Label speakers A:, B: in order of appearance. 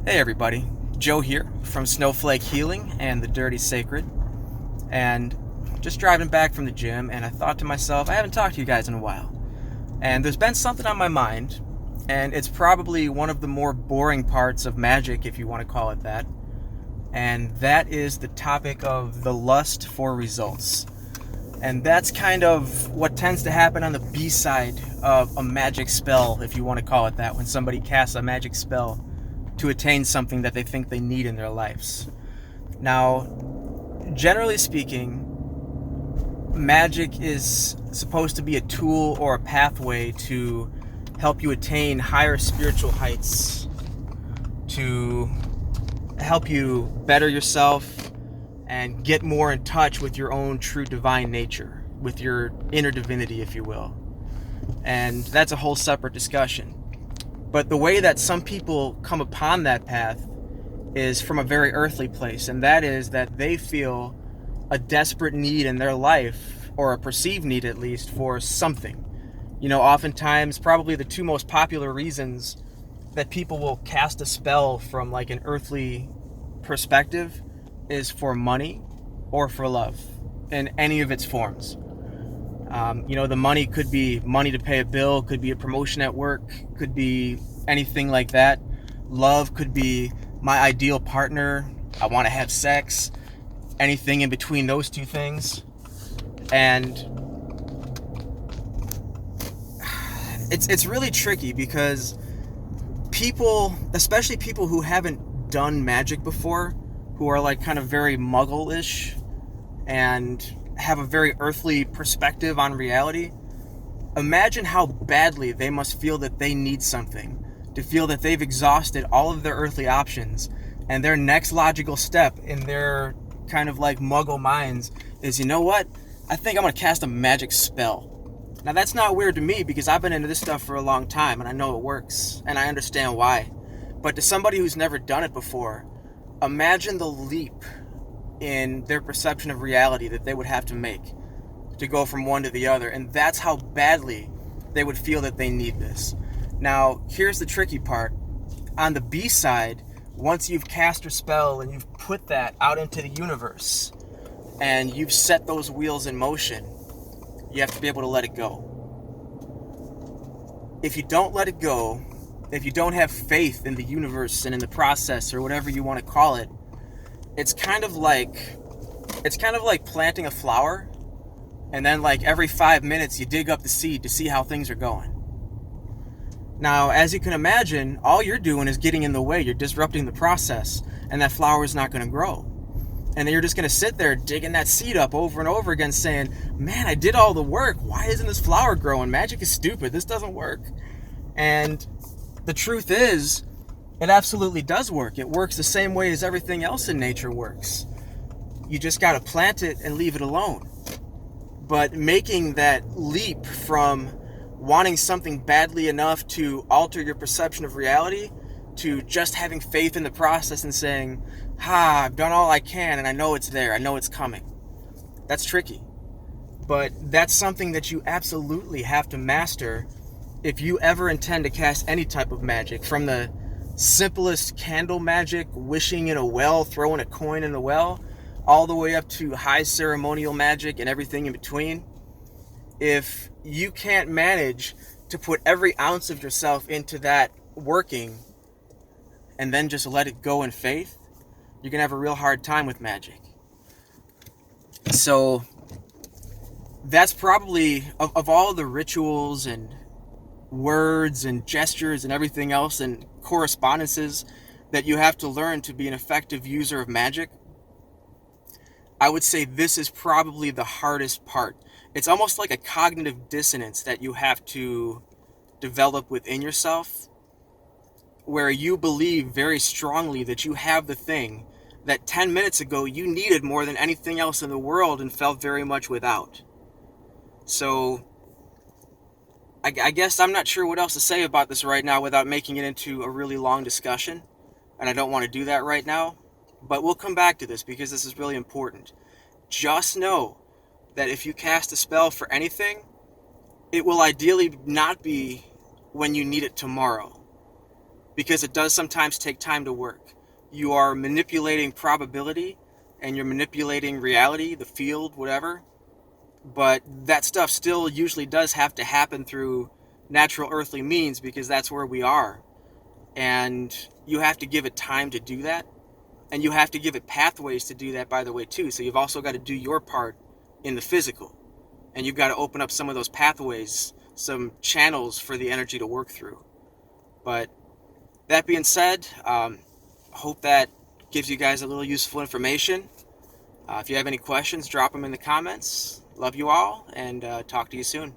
A: Hey everybody, Joe here from Snowflake Healing and the Dirty Sacred, and just driving back from the gym, and I thought to myself, I haven't talked to you guys in a while, and there's been something on my mind, and it's probably one of the more boring parts of Magick, if you want to call it that, and that is the topic of the lust for results. And that's kind of what tends to happen on the B side of a magic spell, if you want to call it that, when somebody casts a magic spell to attain something that they think they need in their lives. Now, generally speaking, magic is supposed to be a tool or a pathway to help you attain higher spiritual heights, to help you better yourself and get more in touch with your own true divine nature, with your inner divinity, if you will. And that's a whole separate discussion. But the way that some people come upon that path is from a very earthly place, and that is that they feel a desperate need in their life, or a perceived need at least, for something. You know, oftentimes, probably the two most popular reasons that people will cast a spell from like an earthly perspective is for money or for love, in any of its forms. The money could be money to pay a bill, could be a promotion at work, could be anything like that. Love could be my ideal partner, I want to have sex, anything in between those two things. And it's really tricky because people, especially people who haven't done magic before, who are like kind of very muggle-ish and have a very earthly perspective on reality, imagine how badly they must feel that they need something, to feel that they've exhausted all of their earthly options, and their next logical step in their kind of like muggle minds is, you know what, I think I'm going to cast a magic spell. Now that's not weird to me because I've been into this stuff for a long time and I know it works and I understand why. But to somebody who's never done it before, imagine the leap in their perception of reality that they would have to make to go from one to the other, and that's how badly they would feel that they need this. Now, here's the tricky part. On the B side, once you've cast your spell and you've put that out into the universe and you've set those wheels in motion, you have to be able to let it go. If you don't let it go, if you don't have faith in the universe and in the process or whatever you want to call it, it's kind of like planting a flower, and then like every 5 minutes you dig up the seed to see how things are going. Now, as you can imagine, all you're doing is getting in the way. You're disrupting the process, and that flower is not going to grow. And then you're just going to sit there digging that seed up over and over again saying, man, I did all the work. Why isn't this flower growing? Magic is stupid. This doesn't work. And the truth is, it absolutely does work. It works the same way as everything else in nature works. You just got to plant it and leave it alone. But making that leap from wanting something badly enough to alter your perception of reality to just having faith in the process and saying, I've done all I can and I know it's there, I know it's coming. That's tricky. But that's something that you absolutely have to master if you ever intend to cast any type of magic, from the simplest candle magic, wishing in a well, throwing a coin in the well, all the way up to high ceremonial magic and everything in between. If you can't manage to put every ounce of yourself into that working and then just let it go in faith, you're going to have a real hard time with magic. So that's probably, of all the rituals and words and gestures and everything else and correspondences that you have to learn to be an effective user of magic, I would say this is probably the hardest part. It's almost like a cognitive dissonance that you have to develop within yourself, where you believe very strongly that you have the thing that 10 minutes ago you needed more than anything else in the world and felt very much without. So I guess I'm not sure what else to say about this right now without making it into a really long discussion, and I don't want to do that right now, but we'll come back to this because this is really important. Just know that if you cast a spell for anything, it will ideally not be when you need it tomorrow. because it does sometimes take time to work. You are manipulating probability and you're manipulating reality, the field, whatever. But that stuff still usually does have to happen through natural earthly means because that's where we are. And you have to give it time to do that. And you have to give it pathways to do that, by the way, too. So you've also got to do your part in the physical. And you've got to open up some of those pathways, some channels for the energy to work through. But that being said, hope that gives you guys a little useful information. If you have any questions, drop them in the comments. Love you all, and talk to you soon.